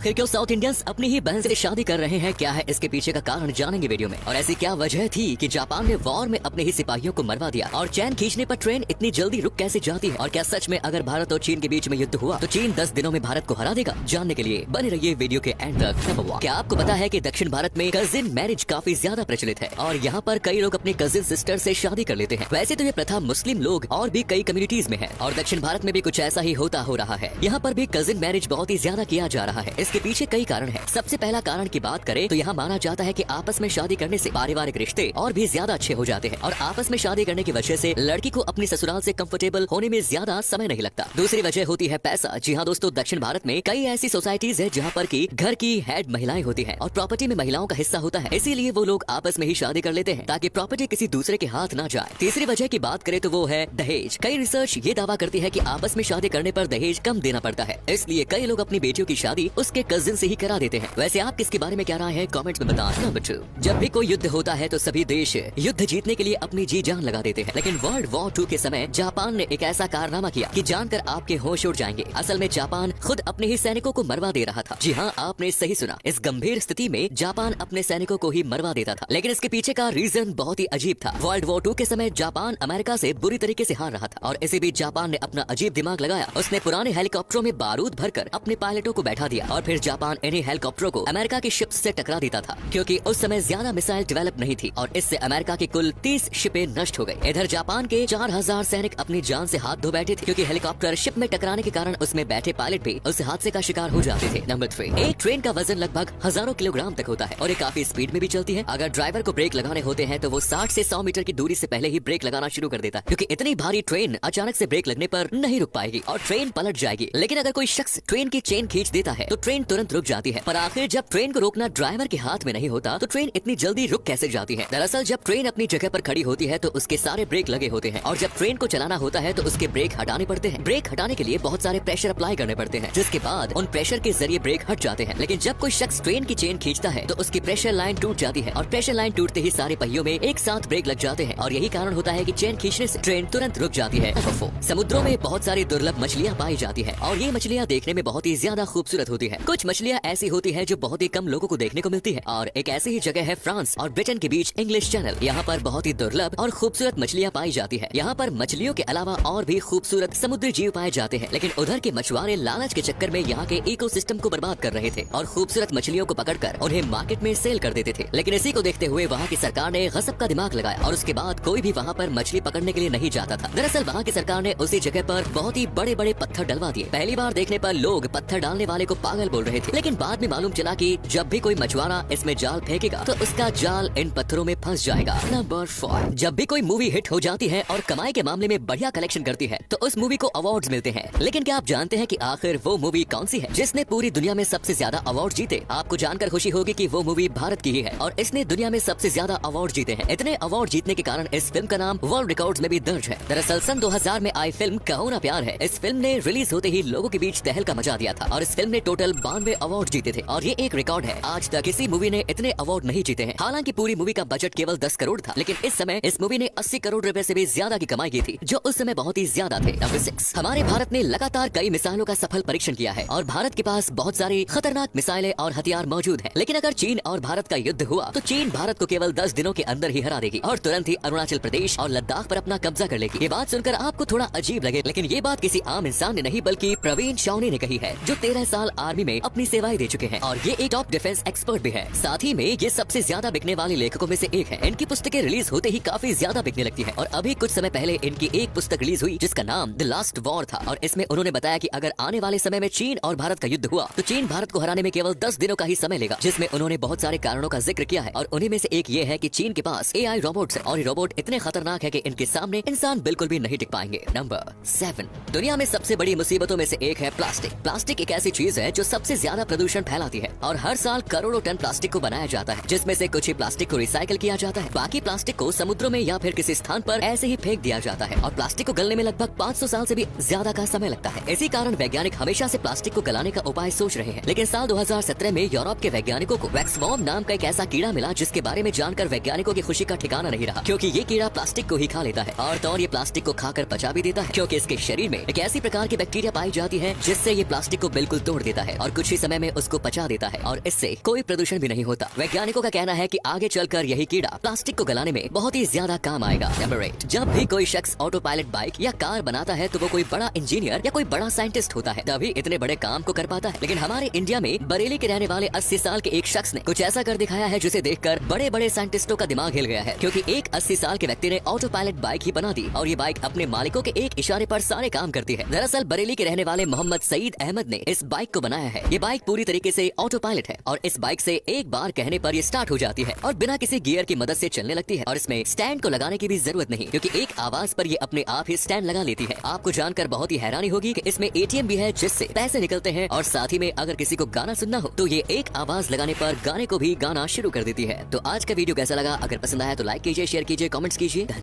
आखिर क्यों south Indians अपनी ही बहन से शादी कर रहे हैं, क्या है इसके पीछे का कारण जानेंगे वीडियो में। और ऐसी क्या वजह थी कि जापान ने वॉर में अपने ही सिपाहियों को मरवा दिया, और चैन खींचने पर ट्रेन इतनी जल्दी रुक कैसे जाती है, और क्या सच में अगर भारत और चीन के बीच में युद्ध हुआ तो चीन 10 दिनों में भारत को हरा देगा। जानने के लिए बने रहिए वीडियो के एंड तक। नंबर 1, क्या आपको पता है कि दक्षिण भारत में कजिन मैरिज काफी ज्यादा प्रचलित है और यहाँ पर कई लोग अपने कजिन सिस्टर से शादी कर लेते हैं। वैसे तो ये प्रथा मुस्लिम लोग और भी कई कम्युनिटीज में है और दक्षिण भारत में भी कुछ ऐसा ही होता हो रहा है। यहाँ पर भी कजिन मैरिज बहुत ही ज्यादा किया जा रहा है। इसके पीछे कई कारण है। सबसे पहला कारण की बात करें तो यहाँ माना जाता है कि आपस में शादी करने से पारिवारिक रिश्ते और भी ज्यादा अच्छे हो जाते हैं और आपस में शादी करने की वजह से लड़की को अपनी ससुराल से कंफर्टेबल होने में ज्यादा समय नहीं लगता। दूसरी वजह होती है पैसा। जी हाँ दोस्तों, दक्षिण भारत में कई ऐसी सोसाइटीज है जहाँ पर की घर की हेड महिलाएं होती है और प्रॉपर्टी में महिलाओं का हिस्सा होता है, इसीलिए वो लोग आपस में ही शादी कर लेते हैं ताकि प्रॉपर्टी किसी दूसरे के हाथ ना जाए। तीसरी वजह की बात करें तो वो है दहेज। कई रिसर्च ये दावा करती है कि आपस में शादी करने पर दहेज कम देना पड़ता है, इसलिए कई लोग अपनी बेटियों की शादी उसके कजिन से ही करा देते हैं। वैसे आप किसके बारे में क्या राय है, कमेंट्स में बताएं। नंबर 2, जब भी कोई युद्ध होता है तो सभी देश युद्ध जीतने के लिए अपनी जी जान लगा देते हैं, लेकिन वर्ल्ड वॉर 2 के समय जापान ने एक ऐसा कारनामा किया कि जानकर आपके होश उड़ जाएंगे। असल में जापान खुद अपने ही सैनिकों को मरवा दे रहा था। जी हाँ, आपने सही सुना। इस गंभीर स्थिति में जापान अपने सैनिकों को ही मरवा देता था, लेकिन इसके पीछे का रीजन बहुत ही अजीब था। वर्ल्ड वॉर 2 के समय जापान अमेरिका से बुरी तरीके से हार रहा था और इसी बीच जापान ने अपना अजीब दिमाग लगाया। उसने पुराने हेलीकॉप्टरों में बारूद भरकर अपने पायलटों को बैठा दिया और फिर जापान इन्हीं हेलीकॉप्टरों को अमेरिका की शिप्स से टकरा देता था, क्योंकि उस समय ज्यादा मिसाइल डेवलप नहीं थी और इससे अमेरिका की कुल 30 शिपें नष्ट हो गई। इधर जापान के 4000 सैनिक अपनी जान से हाथ धो बैठे थे, क्योंकि हेलीकॉप्टर शिप में टकराने के कारण उसमें बैठे पायलट भी उस हादसे का शिकार हो जाते थे। नंबर 3, एक ट्रेन का वजन लगभग हजारों किलोग्राम तक होता है और ये काफी स्पीड में भी चलती है। अगर ड्राइवर को ब्रेक लगाने होते हैं तो वो 60 से 100 मीटर की दूरी से पहले ही ब्रेक लगाना शुरू कर देता है, क्योंकि इतनी भारी ट्रेन अचानक से ब्रेक लगने पर नहीं रुक पाएगी और ट्रेन पलट जाएगी। लेकिन अगर कोई शख्स ट्रेन की चेन खींच देता है तो ट्रेन तुरंत रुक जाती है। पर आखिर जब ट्रेन को रोकना ड्राइवर के हाथ में नहीं होता तो ट्रेन इतनी जल्दी रुक कैसे जाती है? दरअसल जब ट्रेन अपनी जगह पर खड़ी होती है तो उसके सारे ब्रेक लगे होते हैं और जब ट्रेन को चलाना होता है तो उसके ब्रेक हटाने पड़ते हैं। ब्रेक हटाने के लिए बहुत सारे प्रेशर अप्लाई करने पड़ते हैं, जिसके बाद उन प्रेशर के जरिए ब्रेक हट जाते हैं। लेकिन जब कोई शख्स ट्रेन की चेन खींचता है तो उसकी प्रेशर लाइन टूट जाती है और प्रेशर लाइन टूटते ही सारे पहियों में एक साथ ब्रेक लग जाते हैं और यही कारण होता है कि चेन खींचने से ट्रेन तुरंत रुक जाती है। समुद्रों में बहुत सारी दुर्लभ मछलियाँ पाई जाती है और ये मछलियाँ देखने में बहुत ही ज्यादा खूबसूरत होती है। कुछ मछलियाँ ऐसी होती है जो बहुत ही कम लोगों को देखने को मिलती है और एक ऐसी ही जगह है फ्रांस और ब्रिटेन के बीच इंग्लिश चैनल। यहाँ पर बहुत ही दुर्लभ और खूबसूरत मछलियाँ पाई जाती है। यहाँ पर मछलियों के अलावा और भी खूबसूरत समुद्री जीव पाए जाते हैं, लेकिन उधर के मछुआरे लालच के चक्कर में यहाँ के इकोसिस्टम को बर्बाद कर रहे थे और खूबसूरत मछलियों को पकड़कर उन्हें मार्केट में सेल कर देते थे। लेकिन इसी को देखते हुए वहाँ की सरकार ने गजब का दिमाग लगाया और उसके बाद कोई भी वहाँ पर मछली पकड़ने के लिए नहीं जाता था। दरअसल वहाँ की सरकार ने उसी जगह पर बहुत ही बड़े बड़े पत्थर डलवा दिए। पहली बार देखने पर लोग पत्थर डालने वाले को पागल बोल रहे थे, लेकिन बाद में मालूम चला कि जब भी कोई मछुआरा इसमें जाल फेंकेगा तो उसका जाल इन पत्थरों में फंस जाएगा। नंबर 4, जब भी कोई मूवी हिट हो जाती है और कमाई के मामले में बढ़िया कलेक्शन करती है तो उस मूवी को अवार्ड्स मिलते हैं। लेकिन क्या आप जानते हैं कि आखिर वो मूवी कौन सी है जिसने पूरी दुनिया में सबसे ज्यादा अवार्ड जीते? आपको जानकर खुशी होगी कि वो मूवी भारत की ही है और इसने दुनिया में सबसे ज्यादा अवार्ड जीते हैं। इतने अवार्ड जीतने के कारण इस फिल्म का नाम वर्ल्ड रिकॉर्ड्स में भी दर्ज है। दरअसल सन 2000 में आई फिल्म कहो ना प्यार है, इस फिल्म ने रिलीज होते ही लोगों के बीच तहलका मचा दिया था और इस फिल्म ने टोटल 92 अवार्ड जीते थे और ये एक रिकॉर्ड है। आज तक किसी मूवी ने इतने अवार्ड नहीं जीते हैं। हालांकि पूरी मूवी का बजट केवल 10 करोड़ था, लेकिन इस समय इस मूवी ने 80 करोड़ रुपए से भी ज्यादा की कमाई की थी, जो उस समय बहुत ही ज्यादा थे। नंबर 6, हमारे भारत ने लगातार कई मिसाइलों का सफल परीक्षण किया है और भारत के पास बहुत सारी खतरनाक मिसाइलें और हथियार मौजूद हैं। लेकिन अगर चीन और भारत का युद्ध हुआ तो चीन भारत को केवल 10 दिनों के अंदर ही हरा देगी और तुरंत ही अरुणाचल प्रदेश और लद्दाख पर अपना कब्जा कर लेगी। ये बात सुनकर आपको थोड़ा अजीब लगे, लेकिन ये बात किसी आम इंसान ने नहीं बल्कि प्रवीण शावनी ने कही है, जो 13 साल आर्मी में अपनी सेवाएं दे चुके हैं और ये एक टॉप डिफेंस एक्सपर्ट भी है। साथ ही में ये सबसे ज्यादा बिकने वाले लेखकों में से एक है। इनकी पुस्तकें रिलीज होते ही काफी ज्यादा बिकने लगती है और अभी कुछ समय पहले इनकी एक पुस्तक रिलीज हुई जिसका नाम द लास्ट वॉर था और इसमें उन्होंने बताया कि अगर आने वाले समय में चीन और भारत का युद्ध हुआ तो चीन भारत को हराने में केवल 10 दिनों का ही समय लेगा, जिसमें उन्होंने बहुत सारे कारणों का जिक्र किया है और उन्हीं में से एक ये है कि चीन के पास AI रोबोट्स है और ये रोबोट इतने खतरनाक है कि इनके सामने इंसान बिल्कुल भी नहीं टिक पाएंगे। नंबर 7, दुनिया में सबसे बड़ी मुसीबतों में से एक है प्लास्टिक। प्लास्टिक एक ऐसी चीज है जो सबसे ज्यादा प्रदूषण फैलाती है और हर साल करोड़ों टन प्लास्टिक को बनाया जाता है, जिसमें से कुछ ही प्लास्टिक को रिसाइकिल किया जाता है। बाकी प्लास्टिक को समुद्रों में या फिर किसी स्थान पर ऐसे ही फेंक दिया जाता है और प्लास्टिक को गलने में लगभग 500 साल से भी ज्यादा का समय लगता है। इसी कारण वैज्ञानिक हमेशा से प्लास्टिक को गलाने का उपाय सोच रहे हैं, लेकिन साल 2017 में यूरोप के वैज्ञानिकों को वैक्सवॉर्म नाम का एक ऐसा कीड़ा मिला जिसके बारे में जानकर वैज्ञानिकों की खुशी का ठिकाना नहीं रहा, क्योंकि ये कीड़ा प्लास्टिक को ही खा लेता है और तो और ये प्लास्टिक को खाकर पचा भी देता है, क्योंकि इसके शरीर में एक ऐसी प्रकार की बैक्टीरिया पाई जाती है जिससे ये प्लास्टिक को बिल्कुल तोड़ देता है और कुछ ही समय में उसको पचा देता है और इससे कोई प्रदूषण भी नहीं होता। वैज्ञानिकों का कहना है कि आगे चलकर यही कीड़ा प्लास्टिक को गलाने में बहुत ही ज्यादा काम आएगा। नंबर 8, जब भी कोई शख्स ऑटो पायलट बाइक या कार बनाता है तो वो कोई बड़ा इंजीनियर या कोई बड़ा साइंटिस्ट होता है, तभी इतने बड़े काम को कर पाता है। लेकिन हमारे इंडिया में बरेली के रहने वाले 80 साल के एक शख्स ने कुछ ऐसा कर दिखाया है जिसे देखकर बड़े बड़े साइंटिस्टों का दिमाग हिल गया है, क्योंकि एक 80 साल के व्यक्ति ने ऑटो पायलट बाइक ही बना दी और ये बाइक अपने मालिकों के एक इशारे पर सारे काम करती है। दरअसल बरेली के रहने वाले मोहम्मद सईद अहमद ने इस बाइक को बनाया है। ये बाइक पूरी तरीके से ऑटो पायलट है और इस बाइक से एक बार कहने पर ये स्टार्ट हो जाती है और बिना किसी गियर की मदद से चलने लगती है और इसमें स्टैंड को लगाने की भी जरूरत नहीं, क्योंकि एक आवाज पर ये अपने आप ही स्टैंड लगा लेती है। आपको जानकर बहुत ही हैरानी होगी कि इसमें ATM भी है जिससे पैसे निकलते हैं और साथ ही में अगर किसी को गाना सुनना हो तो ये एक आवाज लगाने पर गाने को भी गाना शुरू कर देती है। तो आज का वीडियो कैसा लगा? अगर पसंद आया तो लाइक कीजिए, शेयर कीजिए, कमेंट्स कीजिए।